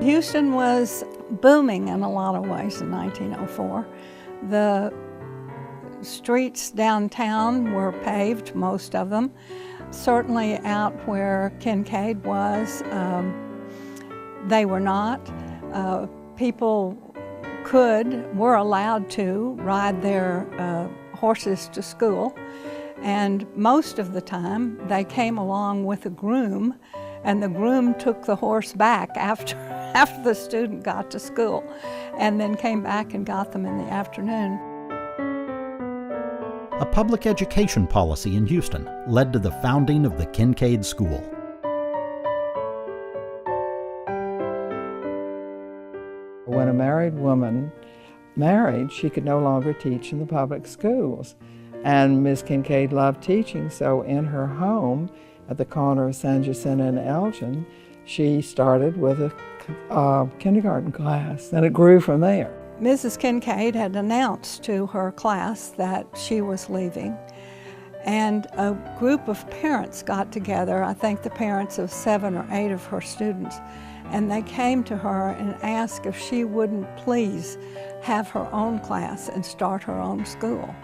Houston was booming in a lot of ways in 1904. The streets downtown were paved, most of them. Certainly out where Kinkaid was, they were not. People were allowed to ride their horses to school, and most of the time they came along with a groom, and the groom took the horse back after the student got to school, and then came back and got them in the afternoon. A public education policy in Houston led to the founding of the Kinkaid School. When a married woman married, she could no longer teach in the public schools. And Ms. Kinkaid loved teaching, so in her home at the corner of San Jacinto and Elgin, she started with a kindergarten class, and it grew from there. Mrs. Kinkaid had announced to her class that she was leaving, and a group of parents got together, I think the parents of 7 or 8 of her students, and they came to her and asked if she wouldn't please have her own class and start her own school.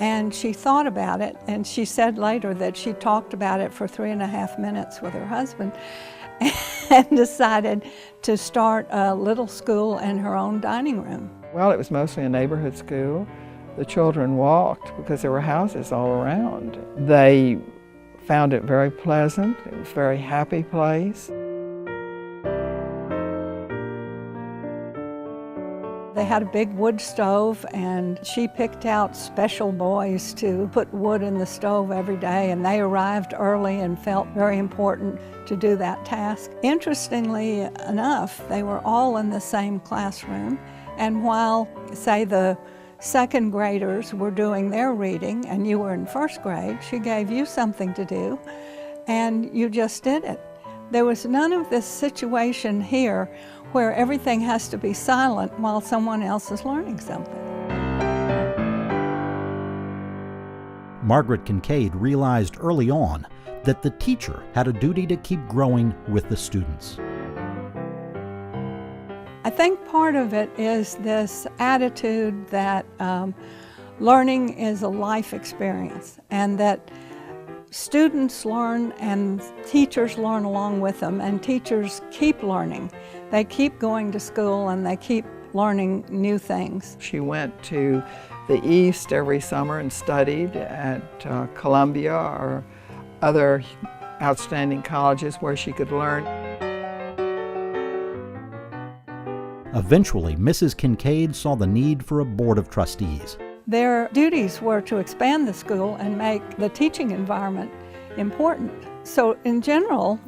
And she thought about it, and she said later that she talked about it for 3.5 minutes with her husband and decided to start a little school in her own dining room. Well, it was mostly a neighborhood school. The children walked because there were houses all around. They found it very pleasant. It was a very happy place. They had a big wood stove, and she picked out special boys to put wood in the stove every day, and they arrived early and felt very important to do that task. Interestingly enough, they were all in the same classroom, and while, say, the second graders were doing their reading and you were in first grade, she gave you something to do, and you just did it. There was none of this situation here where everything has to be silent while someone else is learning something. Margaret Kinkaid realized early on that the teacher had a duty to keep growing with the students. I think part of it is this attitude that learning is a life experience, and that students learn and teachers learn along with them, and teachers keep learning. They keep going to school and they keep learning new things. She went to the East every summer and studied at Columbia or other outstanding colleges where she could learn. Eventually, Mrs. Kinkaid saw the need for a board of trustees. Their duties were to expand the school and make the teaching environment important. So in general,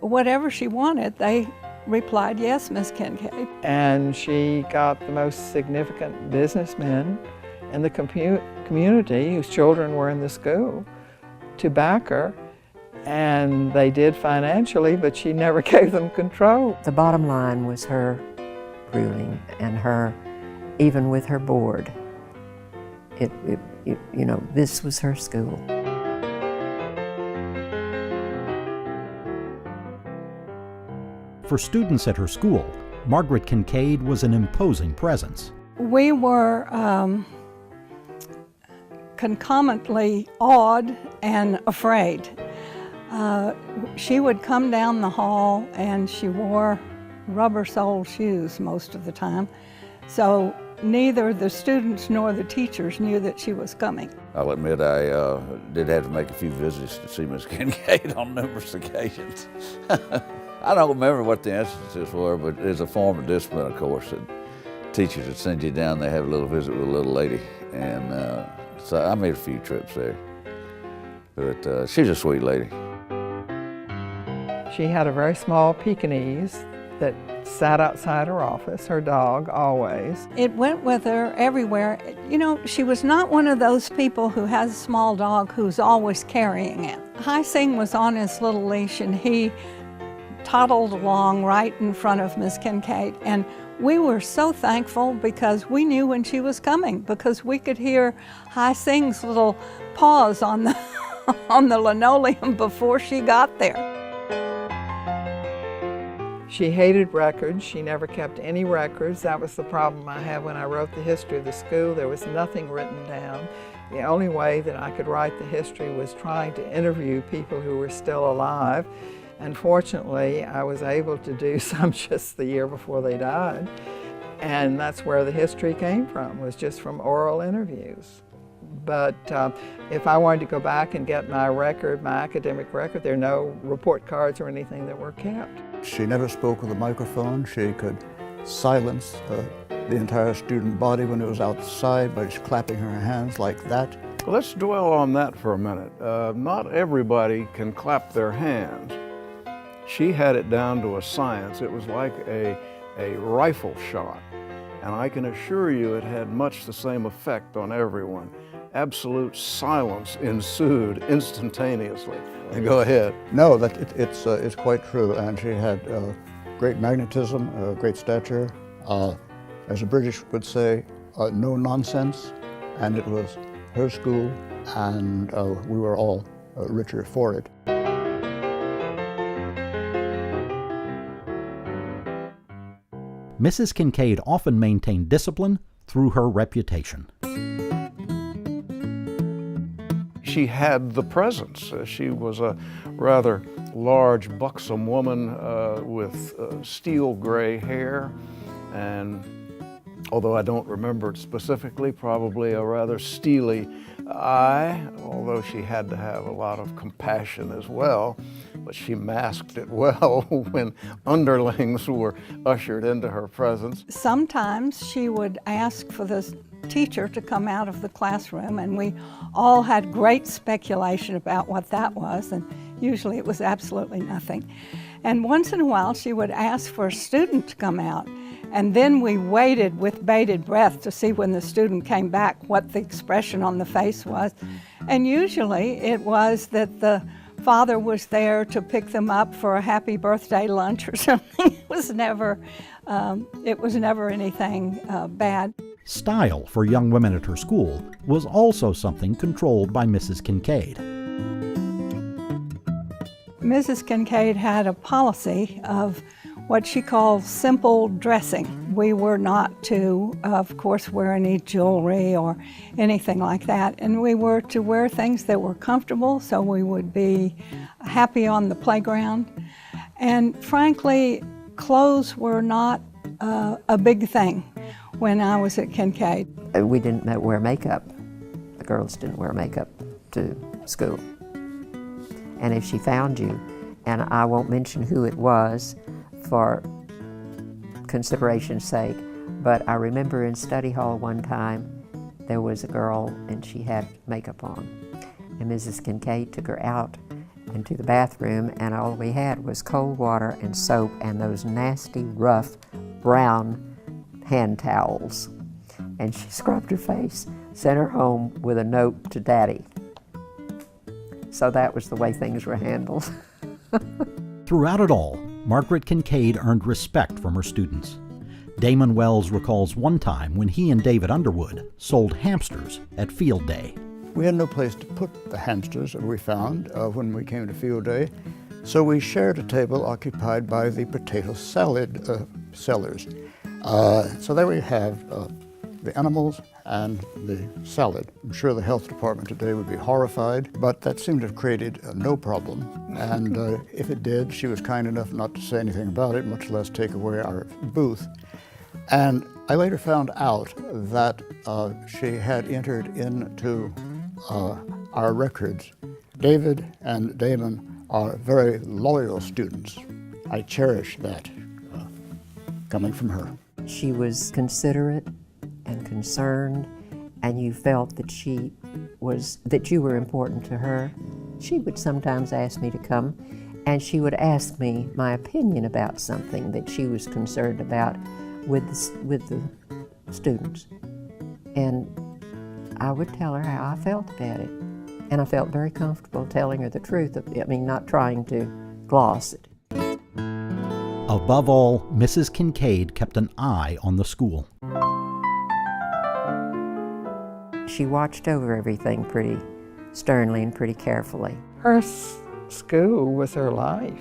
whatever she wanted, they replied, yes, Ms. Kinkaid. And she got the most significant businessmen in the community whose children were in the school to back her. And they did financially, but she never gave them control. The bottom line was her ruling, and her, even with her board, you know, this was her school. For students at her school, Margaret Kinkaid was an imposing presence. We were concomitantly awed and afraid. She would come down the hall and she wore rubber-soled shoes most of the time, so neither the students nor the teachers knew that she was coming. I'll admit I did have to make a few visits to see Ms. Kinkaid on numerous occasions. I don't remember what the instances were, but there's a form of discipline, of course, that teachers would send you down, they have a little visit with a little lady, and so I made a few trips there. But she's a sweet lady. She had a very small Pekingese that sat outside her office, her dog, always. It went with her everywhere. You know, she was not one of those people who has a small dog who's always carrying it. Hai Sing was on his little leash and he toddled along right in front of Miss Kinkaid, and we were so thankful because we knew when she was coming, because we could hear Hai Sing's little paws on the on the linoleum before she got there. She hated records. She never kept any records. That was the problem I had when I wrote the history of the school. There was nothing written down. The only way that I could write the history was trying to interview people who were still alive. And fortunately, I was able to do some just the year before they died. And that's where the history came from, was just from oral interviews. But if I wanted to go back and get my record, my academic record, there are no report cards or anything that were kept. She never spoke with a microphone. She could silence the entire student body when it was outside by just clapping her hands like that. Let's dwell on that for a minute. Not everybody can clap their hands. She had it down to a science. It was like a rifle shot. And I can assure you it had much the same effect on everyone. Absolute silence ensued instantaneously. Go ahead. No, it's quite true. And she had great magnetism, great stature. As the British would say, no nonsense. And it was her school, and we were all richer for it. Mrs. Kinkaid often maintained discipline through her reputation. She had the presence. She was a rather large, buxom woman with steel gray hair, and although I don't remember it specifically, probably a rather steely eye, although she had to have a lot of compassion as well, but she masked it well when underlings were ushered into her presence. Sometimes she would ask for the teacher to come out of the classroom, and we all had great speculation about what that was, and usually it was absolutely nothing. And once in a while she would ask for a student to come out, and then we waited with bated breath to see when the student came back what the expression on the face was. And usually it was that the father was there to pick them up for a happy birthday lunch or something. It was never anything bad. Style for young women at her school was also something controlled by Mrs. Kinkaid. Mrs. Kinkaid had a policy of what she called simple dressing. We were not to, of course, wear any jewelry or anything like that, and we were to wear things that were comfortable so we would be happy on the playground. And frankly, clothes were not a big thing when I was at Kinkaid. We didn't wear makeup. The girls didn't wear makeup to school. And if she found you, and I won't mention who it was for consideration's sake, but I remember in study hall one time there was a girl and she had makeup on, and Mrs. Kinkaid took her out into the bathroom, and all we had was cold water and soap and those nasty, rough, brown hand towels. And she scrubbed her face, sent her home with a note to Daddy. So that was the way things were handled. Throughout it all, Margaret Kinkaid earned respect from her students. Damon Wells recalls one time when he and David Underwood sold hamsters at field day. We had no place to put the hamsters that we found when we came to field day, so we shared a table occupied by the potato salad sellers. So there we have the animals and the salad. I'm sure the health department today would be horrified, but that seemed to have created no problem. And if it did, she was kind enough not to say anything about it, much less take away our booth. And I later found out that she had entered into our records. David and Damon are very loyal students. I cherish that coming from her. She was considerate and concerned, and you felt that you were important to her. She would sometimes ask me to come, and she would ask me my opinion about something that she was concerned about with the students. And I would tell her how I felt about it. And I felt very comfortable telling her the truth, not trying to gloss it. Above all, Mrs. Kinkaid kept an eye on the school. She watched over everything pretty sternly and pretty carefully. Her school was her life.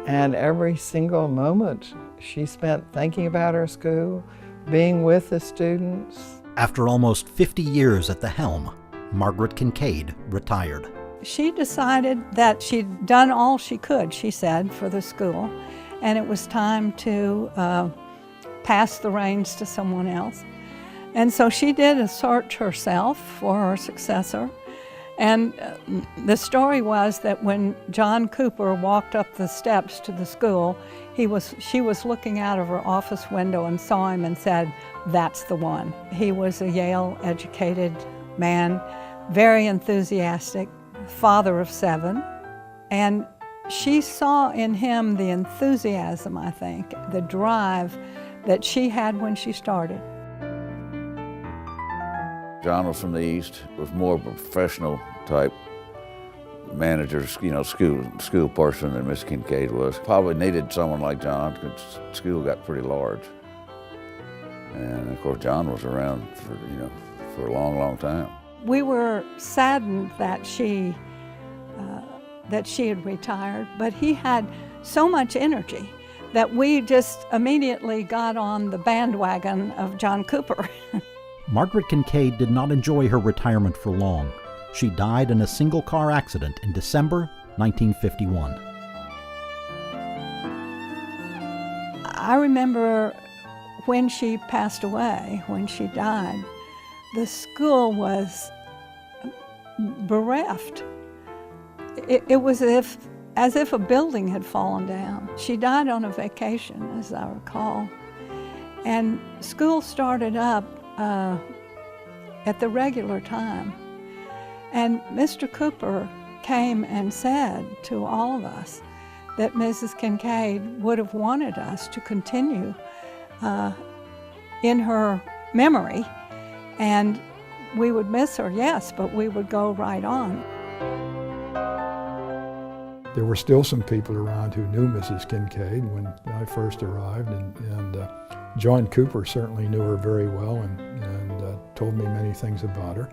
And every single moment she spent thinking about her school, being with the students. After almost 50 years at the helm, Margaret Kinkaid retired. She decided that she'd done all she could, she said, for the school, and it was time to pass the reins to someone else. And so she did a search herself for her successor. And the story was that when John Cooper walked up the steps to the school, she was looking out of her office window and saw him and said, "That's the one." He was a Yale-educated man, very enthusiastic, father of 7, and she saw in him the enthusiasm, I think, the drive that she had when she started. John was from the East, was more of a professional type manager, school person than Miss Kinkaid was. Probably needed someone like John because school got pretty large. And of course, John was around for a long, long time. We were saddened that she had retired, but he had so much energy that we just immediately got on the bandwagon of John Cooper. Margaret Kinkaid did not enjoy her retirement for long. She died in a single-car accident in December 1951. I remember when she passed away, when she died, the school was bereft. It was as if a building had fallen down. She died on a vacation, as I recall. And school started up at the regular time. And Mr. Cooper came and said to all of us that Mrs. Kinkaid would have wanted us to continue in her memory, and we would miss her, yes, but we would go right on. There were still some people around who knew Mrs. Kinkaid when I first arrived, and John Cooper certainly knew her very well and told me many things about her.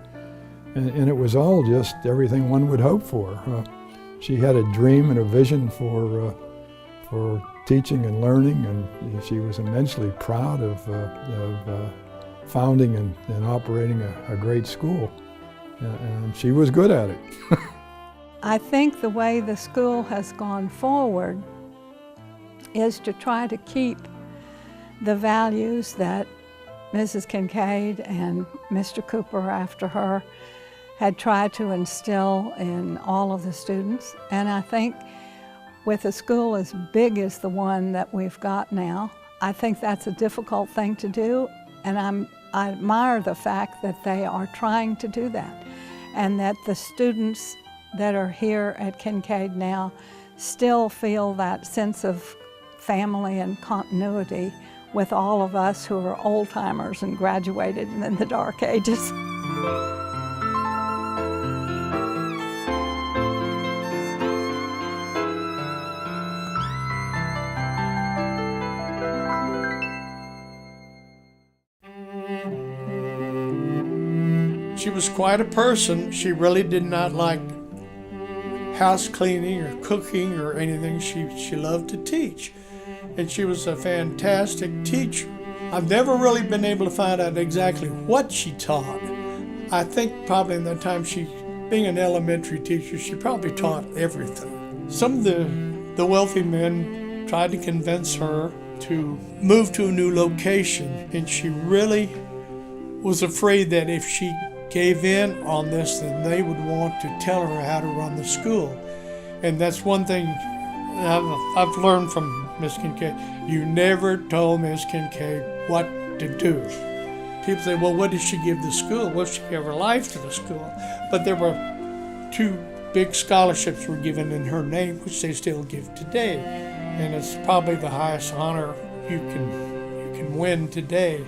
And it was all just everything one would hope for. She had a dream and a vision for teaching and learning, and she was immensely proud of founding and operating a great school. And she was good at it. I think the way the school has gone forward is to try to keep the values that Mrs. Kinkaid and Mr. Cooper after her had tried to instill in all of the students. And I think with a school as big as the one that we've got now, I think that's a difficult thing to do, and I admire the fact that they are trying to do that, and that the students that are here at Kinkaid now still feel that sense of family and continuity with all of us who are old-timers and graduated in the dark ages. She was quite a person. She really did not like house cleaning or cooking or anything. She loved to teach, and she was a fantastic teacher. I've never really been able to find out exactly what she taught. I think probably in that time, being an elementary teacher, she probably taught everything. Some of the wealthy men tried to convince her to move to a new location, and she really was afraid that if she gave in on this, then they would want to tell her how to run the school. And that's one thing I've learned from Miss Kinkaid. You never told Miss Kinkaid what to do. People say, well, what did she give the school? Well, she gave her life to the school. But there were 2 big scholarships were given in her name, which they still give today. And it's probably the highest honor you can win today.